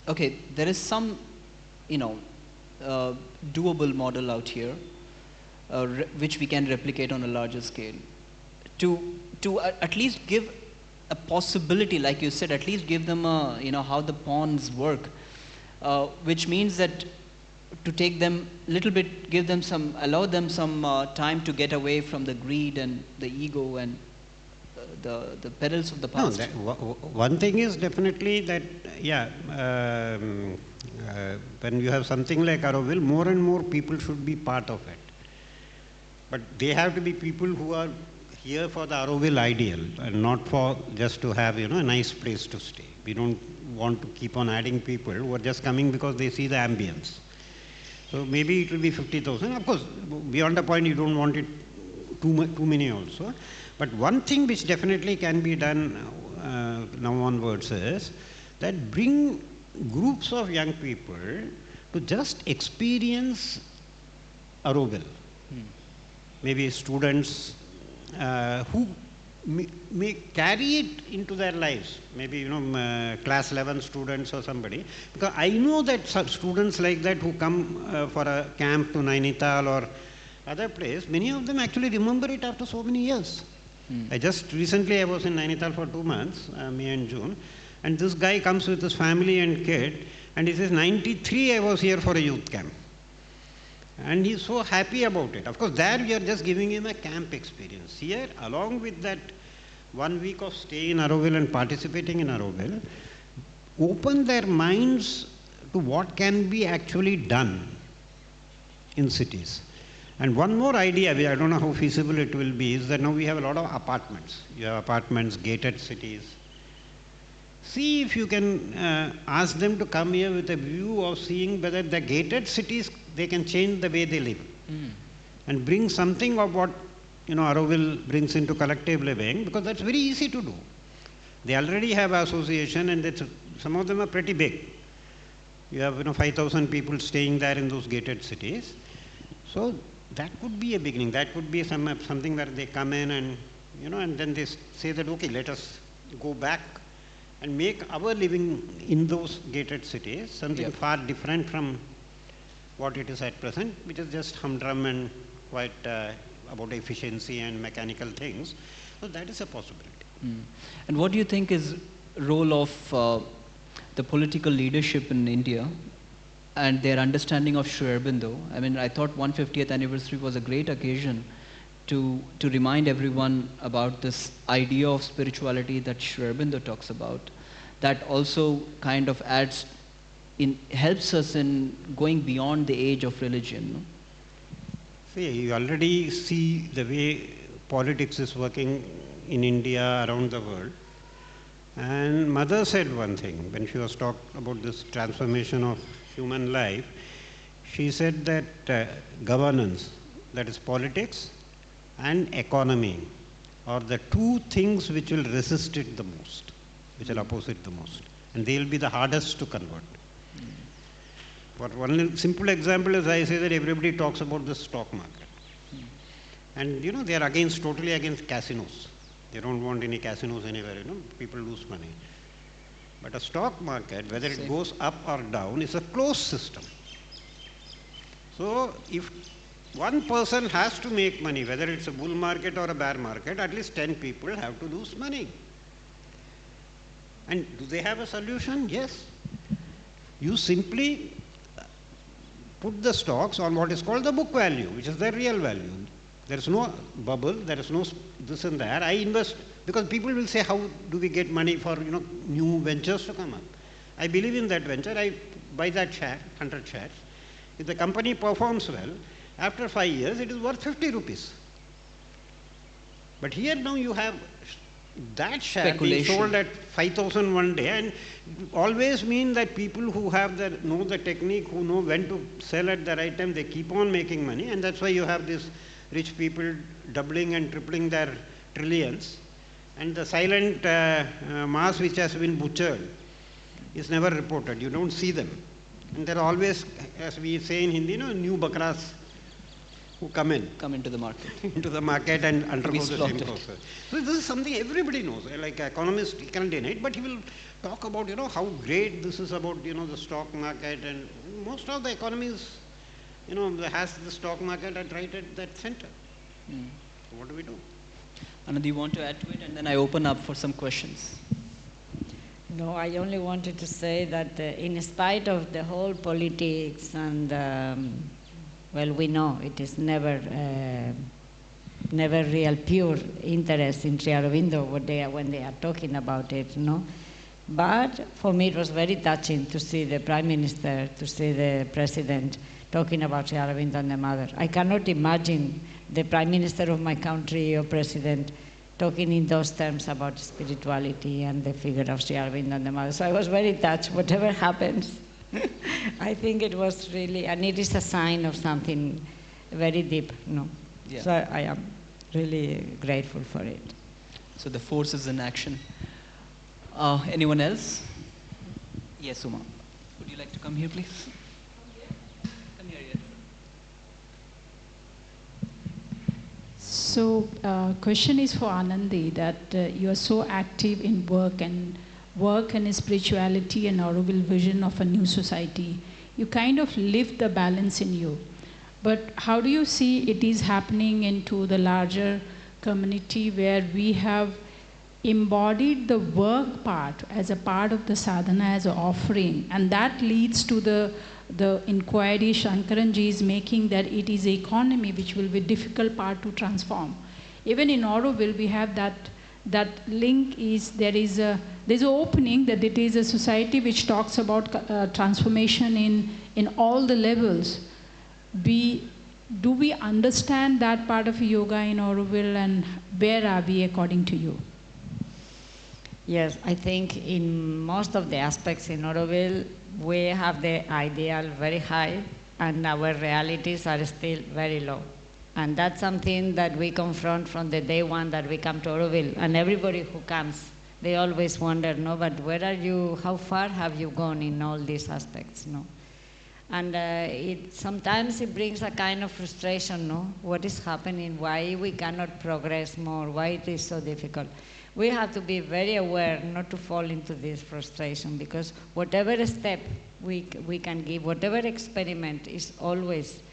okay, there is some, doable model out here, which we can replicate on a larger scale. To at least give a possibility, like you said, at least give them how the pawns work, which means that to take them little bit, allow them some time to get away from the greed and the ego and the perils of the past. No, one thing is definitely that, when you have something like Auroville, more and more people should be part of it. But they have to be people who are here for the Auroville ideal and not for just to have, a nice place to stay. We don't want to keep on adding people who are just coming because they see the ambience. So maybe it will be 50,000. Of course, beyond a point, you don't want it too many also. But one thing which definitely can be done now onwards is that bring groups of young people to just experience Auroville. Maybe students who may carry it into their lives, maybe class 11 students or somebody, because I know that students like that who come for a camp to Nainital or other place, many of them actually remember it after so many years. I was in Nainital for 2 months, May and June, and this guy comes with his family and kid, and he says, 93 I was here for a youth camp. And he's so happy about it. Of course, there we are just giving him a camp experience. Here, along with that 1 week of stay in Auroville and participating in Auroville, open their minds to what can be actually done in cities. And one more idea, I don't know how feasible it will be, is that now we have a lot of apartments. You have apartments, gated cities. See if you can ask them to come here with a view of seeing whether the gated cities, they can change the way they live. and bring something of what Auroville brings into collective living, because that's very easy to do. They already have association, and some of them are pretty big. You have 5,000 people staying there in those gated cities. So that could be a beginning. That could be something where they come in and and then they say that, okay, let us go back and make our living in those gated cities something far different from what it is at present, which is just humdrum and quite about efficiency and mechanical things. So that is a possibility. And what do you think is role of the political leadership in India and their understanding of Sri Aurobindo? I mean, I thought 150th anniversary was a great occasion to remind everyone about this idea of spirituality that Sri Aurobindo talks about. That also kind of helps us in going beyond the age of religion. No? See, you already see the way politics is working in India, around the world. And Mother said one thing when she was talking about this transformation of human life. She said that governance, that is politics, and economy are the two things which will resist it the most, which will oppose it the most. And they will be the hardest to convert. But one simple example is, I say that everybody talks about the stock market. And they are totally against casinos. They don't want any casinos anywhere, people lose money. But a stock market, whether it goes up or down, is a closed system. So if one person has to make money, whether it's a bull market or a bear market, at least 10 people have to lose money. And do they have a solution? Yes. You simply put the stocks on what is called the book value, which is their real value. There is no bubble, there is no this and that. I invest, because people will say, how do we get money for new ventures to come up? I believe in that venture. I buy that share, 100 shares. If the company performs well, after 5 years, it is worth 50 rupees. But here now you have that share being sold at 5,000 one day, and always mean that people who know the technique, who know when to sell at the right time, they keep on making money, and that's why you have these rich people doubling and tripling their trillions, and the silent mass which has been butchered is never reported. You don't see them. And there are always, as we say in Hindi, new bakras who come into the market into the market and undergo the same process. So this is something everybody knows. Like economists, he can't deny it, but he will talk about how great this is about the stock market, and most of the economies has the stock market right at that center. So what do we do? Anandi, you want to add to it, and then I open up for some questions. No, I only wanted to say that in spite of the whole politics and we know it is never real pure interest in Sri Aurobindo when they are talking about it, But for me it was very touching to see the Prime Minister, to see the President talking about Sri Aurobindo and the Mother. I cannot imagine the Prime Minister of my country or President talking in those terms about spirituality and the figure of Sri Aurobindo and the Mother. So I was very touched. Whatever happens, I think it was really, and it is a sign of something very deep, Yeah. So I am really grateful for it. So the force is in action. Anyone else? Yes, Uma. Would you like to come here, please? Come here, yes. So, question is for Anandi, that you are so active in work and spirituality and Auroville vision of a new society. You kind of live the balance in you. But how do you see it is happening into the larger community where we have embodied the work part as a part of the sadhana, as an offering, and that leads to the inquiry Sankaran ji is making, that it is economy which will be difficult part to transform. Even in Auroville we have that link is, there's an opening that it is a society which talks about transformation in all the levels. Do we understand that part of yoga in Auroville, and where are we according to you? Yes, I think in most of the aspects in Auroville, we have the ideal very high, and our realities are still very low. And that's something that we confront from the day one that we come to Auroville. And everybody who comes, they always wonder, no, but where are you, how far have you gone in all these aspects, no? And sometimes it brings a kind of frustration, no? What is happening? Why we cannot progress more? Why it is so difficult? We have to be very aware not to fall into this frustration, because whatever step we can give, whatever experiment is always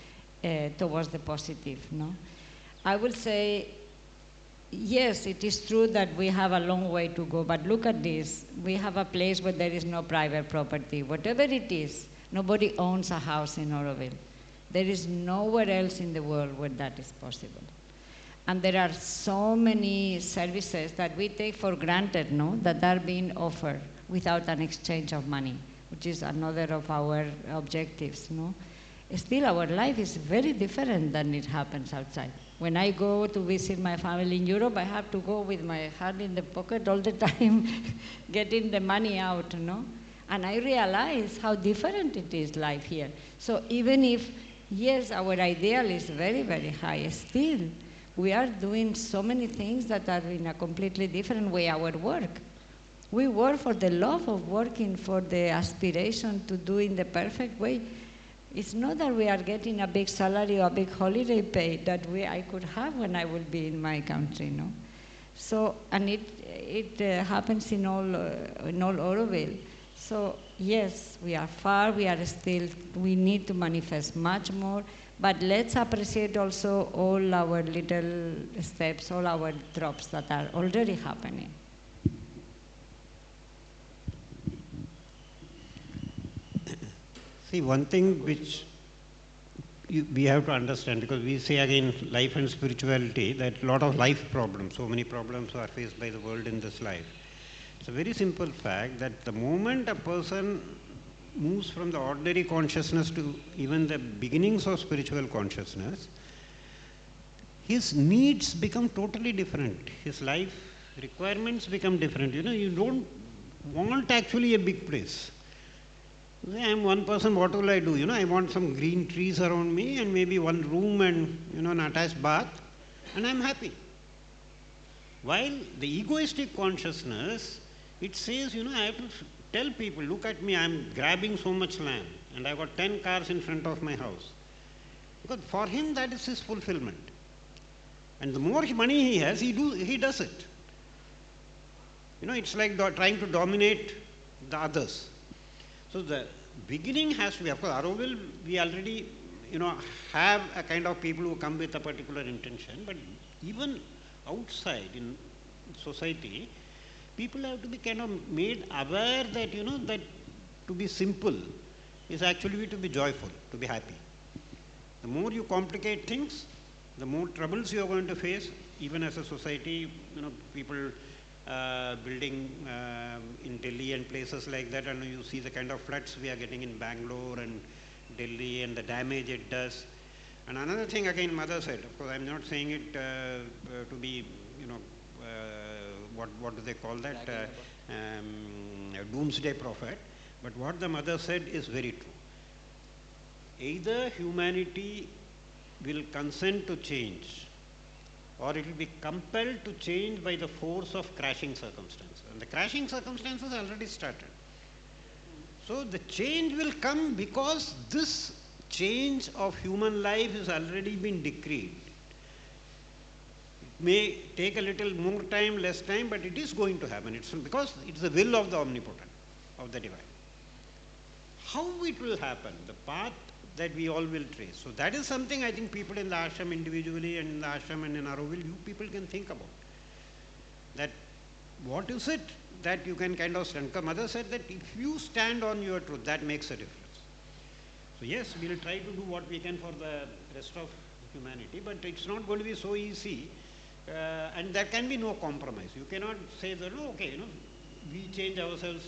towards the positive, no? I will say, yes, it is true that we have a long way to go, but look at this. We have a place where there is no private property. Whatever it is, nobody owns a house in Auroville. There is nowhere else in the world where that is possible. And there are so many services that we take for granted, no, that are being offered without an exchange of money, which is another of our objectives, no. Still, our life is very different than it happens outside. When I go to visit my family in Europe, I have to go with my hand in the pocket all the time, getting the money out, no? And I realize how different it is, life here. So even if, yes, our ideal is very, very high, still, we are doing so many things that are in a completely different way, our work. We work for the love of working, for the aspiration to do in the perfect way. It's not that we are getting a big salary or a big holiday pay that I could have when I will be in my country, no? So, and it happens in all Auroville. So, yes, we are far, we need to manifest much more, but let's appreciate also all our little steps, all our drops that are already happening. See, one thing which we have to understand, because we say again life and spirituality, that a lot of life problems, so many problems are faced by the world in this life. It's a very simple fact that the moment a person moves from the ordinary consciousness to even the beginnings of spiritual consciousness, his needs become totally different. His life requirements become different. You know, you don't want actually a big place. I am one person, what will I do? You know, I want some green trees around me and maybe one room and, you know, an attached bath, and I'm happy. While the egoistic consciousness, it says, you know, I have to tell people, look at me, I'm grabbing so much land and I've got 10 cars in front of my house. Because for him, that is his fulfillment. And the more money he has, he does it. You know, it's like trying to dominate the others. So the beginning has to be, of course, Auroville, we already, you know, have a kind of people who come with a particular intention, but even outside in society, people have to be kind of made aware that, you know, that to be simple is actually to be joyful, to be happy. The more you complicate things, the more troubles you are going to face, even as a society, you know, people building in Delhi and places like that, and you see the kind of floods we are getting in Bangalore and Delhi and the damage it does. And another thing again Mother said, of course I am not saying it to be, you know, what do they call that, a doomsday prophet, but what the Mother said is very true. Either humanity will consent to change, or it will be compelled to change by the force of crashing circumstances. And the crashing circumstances already started. So the change will come because this change of human life has already been decreed. It may take a little more time, less time, but it is going to happen. It's because it's the will of the omnipotent, of the divine. How it will happen, the path that we all will trace. So that is something I think people in the ashram individually and in the ashram and in Auroville, you people can think about. That what is it that you can kind of stand? Mother said that if you stand on your truth, that makes a difference. So yes, we will try to do what we can for the rest of humanity, but it's not going to be so easy, and there can be no compromise. You cannot say that, oh, okay, you know, we change ourselves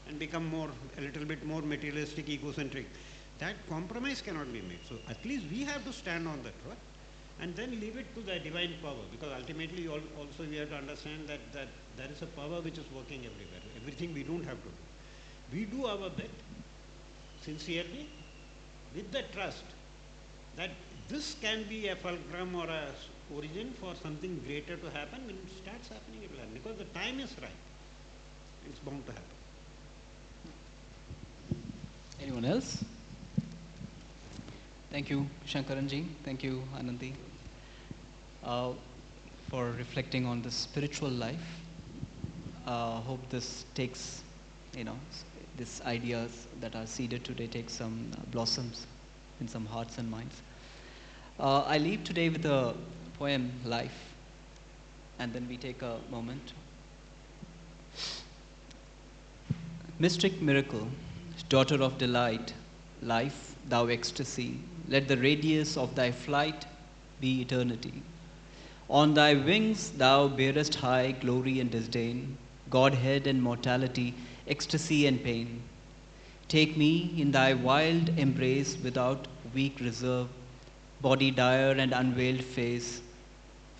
and become a little bit more materialistic, egocentric. That compromise cannot be made. So at least we have to stand on the truth and then leave it to the divine power, because ultimately also we have to understand that there is a power which is working everywhere. Everything we don't have to do. We do our bit sincerely with the trust that this can be a fulcrum or a origin for something greater to happen. When it starts happening, it will happen because the time is right. It's bound to happen. Anyone else? Thank you, Shankaranji. Thank you, Anandi, for reflecting on the spiritual life. Hope this takes, these ideas that are seeded today take some blossoms in some hearts and minds. I leave today with a poem, Life, and then we take a moment. Mystic miracle, daughter of delight, life, thou ecstasy, let the radius of thy flight be eternity. On thy wings thou bearest high glory and disdain, Godhead and mortality, ecstasy and pain. Take me in thy wild embrace without weak reserve, body dire and unveiled face.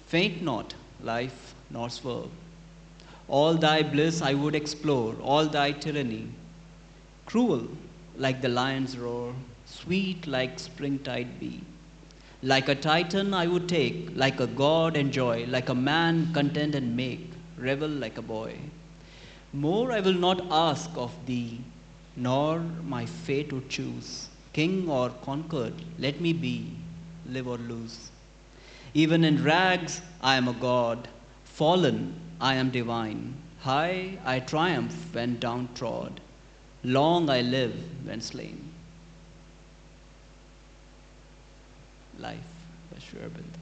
Faint not, life, nor swerve. All thy bliss I would explore, all thy tyranny. Cruel like the lion's roar, sweet like springtide bee. Like a Titan I would take, like a god enjoy, like a man content and make, revel like a boy. More I will not ask of thee, nor my fate would choose. King or conquered, let me be, live or lose. Even in rags I am a god, fallen I am divine. High I triumph when downtrod, long I live when slain. Life by Aurobindo.